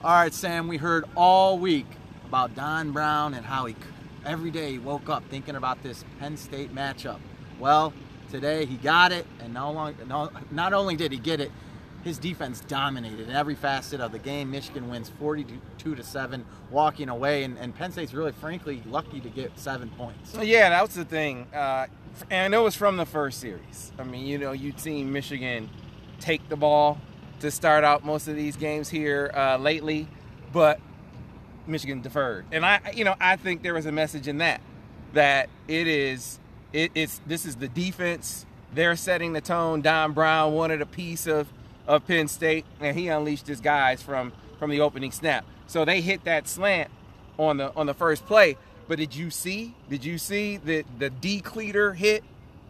All right, Sam, we heard all week about Don Brown and how every day he woke up thinking about this Penn State matchup. Well, today he got it, and not only did he get it, his defense dominated in every facet of the game. Michigan wins 42-7, walking away, and Penn State's really, frankly, lucky to get 7 points. Yeah, that was the thing. And it was from the first series. I mean, you'd seen Michigan take the ball to start out most of these games here lately, but Michigan deferred. And I think there was a message in that this is the defense. They're setting the tone. Don Brown wanted a piece of Penn State, and he unleashed his guys from the opening snap. So they hit that slant on the first play. But did you see the decleater hit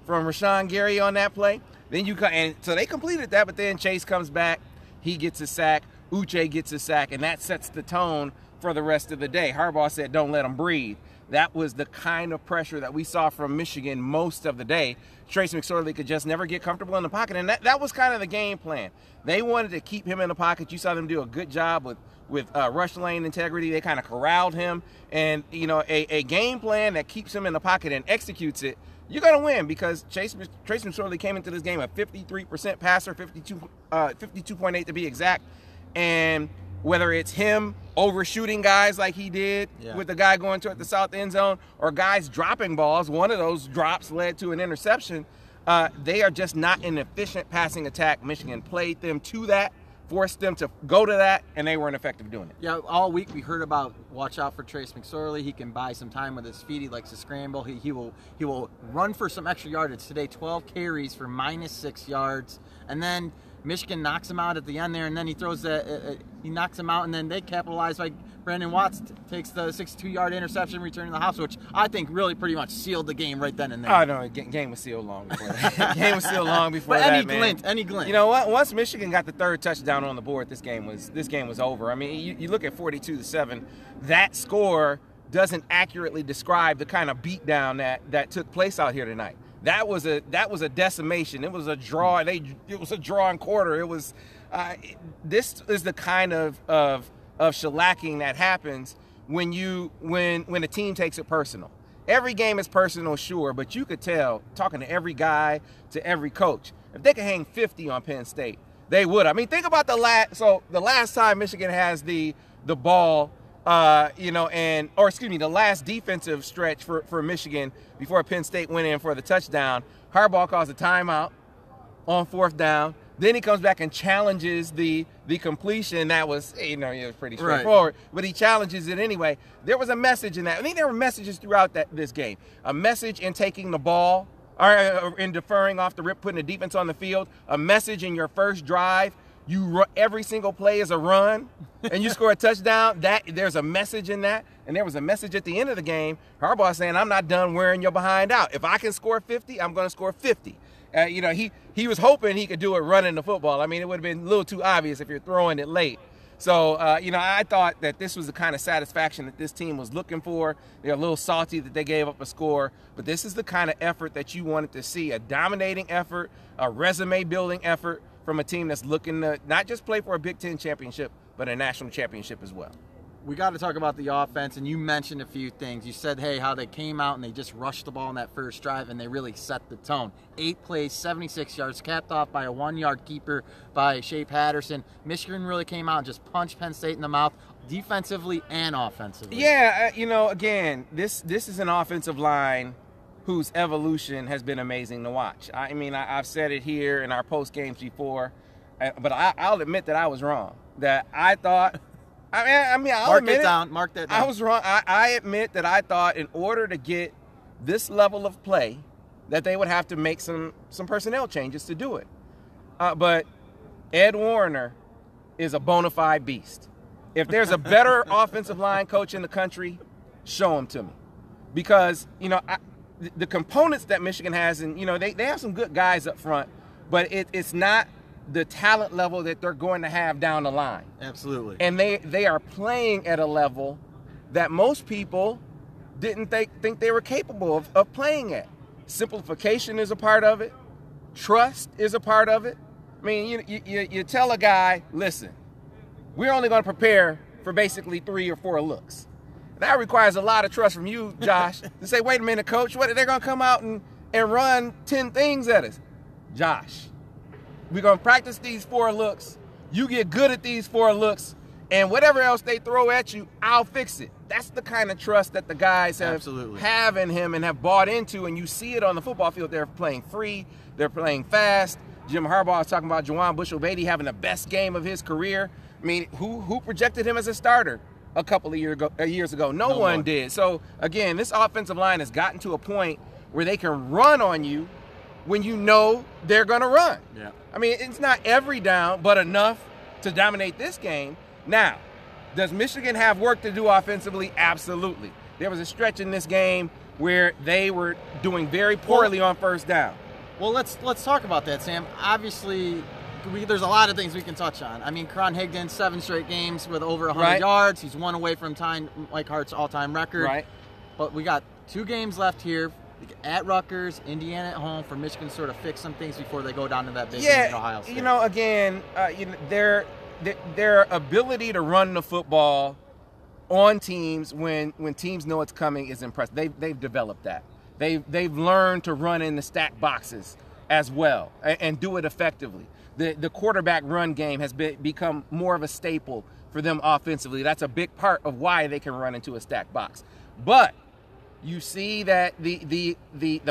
from Rashawn Gary on that play? And so they completed that, but then Chase comes back, he gets a sack, Uche gets a sack, and that sets the tone for the rest of the day. Harbaugh said, "Don't let them breathe." That was the kind of pressure that we saw from Michigan most of the day. Trace McSorley could just never get comfortable in the pocket, and that was kind of the game plan. They wanted to keep him in the pocket. You saw them do a good job with rush lane integrity. They kind of corralled him, and a game plan that keeps him in the pocket and executes it, you're going to win, because Trace McSorley came into this game a 53% passer, 52.8 to be exact, and whether it's him overshooting guys like he did with the guy going toward the south end zone, or guys dropping balls, one of those drops led to an interception. They are just not an efficient passing attack. Michigan played them to that, forced them to go to that, and they weren't effective doing it. Yeah, all week we heard about watch out for Trace McSorley. He can buy some time with his feet. He likes to scramble. He will run for some extra yardage. Today, 12 carries for -6 yards, and then Michigan knocks him out at the end there, and then he throws he knocks him out, and then they capitalize by Brandon Watts takes the 62-yard interception, returning to the house, which I think really pretty much sealed the game right then and there. Oh, no, game was sealed long before that. Game was sealed long before but that, man. Any glint. You know what? Once Michigan got the third touchdown on the board, this game was over. I mean, you look at 42-7, that score doesn't accurately describe the kind of beatdown that took place out here tonight. That was a decimation. It was a draw. It was a draw and quarter. It was. This is the kind of shellacking that happens when a team takes it personal. Every game is personal, sure, but you could tell, talking to every guy, to every coach, if they could hang 50 on Penn State, they would. I mean, think about the last time Michigan has the ball. The last defensive stretch for Michigan before Penn State went in for the touchdown, Harbaugh calls a timeout on 4th down. Then he comes back and challenges the completion. That was, it was pretty straightforward, but he challenges it anyway. There was a message in that. I think there were messages throughout this game. A message in taking the ball, or in deferring off the rip, putting the defense on the field. A message in your first drive. Every single play is a run, and you score a touchdown. There's a message in that, and there was a message at the end of the game. Harbaugh saying, "I'm not done wearing your behind out. If I can score 50, I'm going to score 50." He was hoping he could do it running the football. I mean, it would have been a little too obvious if you're throwing it late. So, I thought that this was the kind of satisfaction that this team was looking for. They're a little salty that they gave up a score, but this is the kind of effort that you wanted to see, a dominating effort, a resume-building effort from a team that's looking to not just play for a Big Ten championship, but a national championship as well. We got to talk about the offense, and you mentioned a few things. You said, how they came out and they just rushed the ball in that first drive, and they really set the tone. 8 plays, 76 yards, capped off by a 1-yard keeper by Shea Patterson. Michigan really came out and just punched Penn State in the mouth, defensively and offensively. Yeah, again, this is an offensive line whose evolution has been amazing to watch. I mean, I've said it here in our post games before, but I'll admit that I was wrong. That I thought. I'll admit it. Mark that down. I was wrong. I admit that I thought in order to get this level of play, that they would have to make some personnel changes to do it. But Ed Warner is a bona fide beast. If there's a better offensive line coach in the country, show him to me, because the components that Michigan has, and they have some good guys up front, but it's not the talent level that they're going to have down the line. Absolutely. And they are playing at a level that most people didn't think they were capable of playing at. Simplification is a part of it. Trust is a part of it. I mean, you tell a guy, listen, we're only going to prepare for basically 3 or 4 looks. That requires a lot of trust from you, Josh, to say, wait a minute, coach, what, they're going to come out and run 10 things at us. Josh, we're going to practice these 4 looks. You get good at these 4 looks, and whatever else they throw at you, I'll fix it. That's the kind of trust that the guys have in him and have bought into, and you see it on the football field. They're playing free. They're playing fast. Jim Harbaugh was talking about Juwan Bushell-Beatty having the best game of his career. I mean, who projected him as a starter a couple of years ago? No one did. So, again, this offensive line has gotten to a point where they can run on you when you know they're going to run. Yeah. I mean, it's not every down, but enough to dominate this game. Now, does Michigan have work to do offensively? Absolutely. There was a stretch in this game where they were doing very poorly on first down. Well, let's talk about that, Sam. Obviously, there's a lot of things we can touch on. I mean, Karan Higdon, 7 straight games with over 100 yards. He's 1 away from tying Mike Hart's all-time record. Right. But we got 2 games left here. At Rutgers, Indiana at home, for Michigan to sort of fix some things before they go down to that big game in Ohio State. Again, their ability to run the football on teams when teams know it's coming is impressive. They've developed that. They've learned to run in the stack boxes as well and do it effectively. The quarterback run game has become more of a staple for them offensively. That's a big part of why they can run into a stack box. But you see that the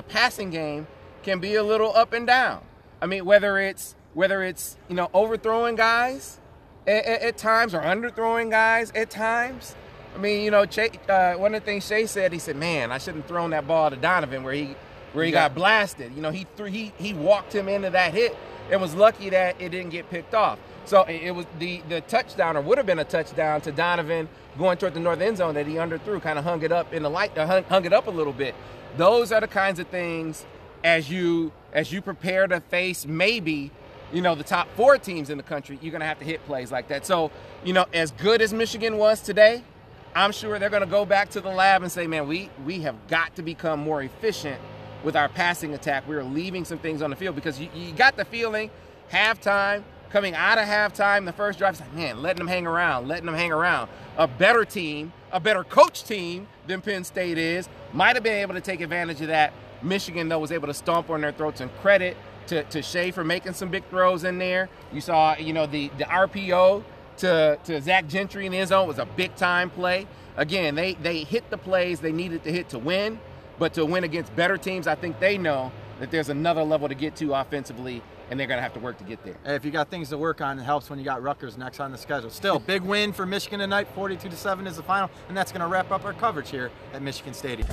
passing game can be a little up and down. I mean, whether it's overthrowing guys at times or underthrowing guys at times. I mean, one of the things Shea said, he said, "Man, I shouldn't have thrown that ball to Donovan where he got blasted." He walked him into that hit and was lucky that it didn't get picked off. So it was the touchdown, or would have been a touchdown, to Donovan going toward the north end zone that he underthrew, kind of hung it up hung it up a little bit. Those are the kinds of things as you prepare to face maybe the top 4 teams in the country, you're going to have to hit plays like that. So, as good as Michigan was today, I'm sure they're going to go back to the lab and say, man, we have got to become more efficient with our passing attack. We're leaving some things on the field, because you got the feeling coming out of halftime, the first drive, it's like, man, letting them hang around. A better team, a better coach team than Penn State is, might have been able to take advantage of that. Michigan, though, was able to stomp on their throats, and credit to Shea for making some big throws in there. You saw, the RPO to Zach Gentry in the end zone was a big-time play. Again, they hit the plays they needed to hit to win, but to win against better teams, I think they know that there's another level to get to offensively, and they're going to have to work to get there. Hey, if you got things to work on, it helps when you got Rutgers next on the schedule. Still, big win for Michigan tonight, 42-7 is the final, and that's going to wrap up our coverage here at Michigan Stadium.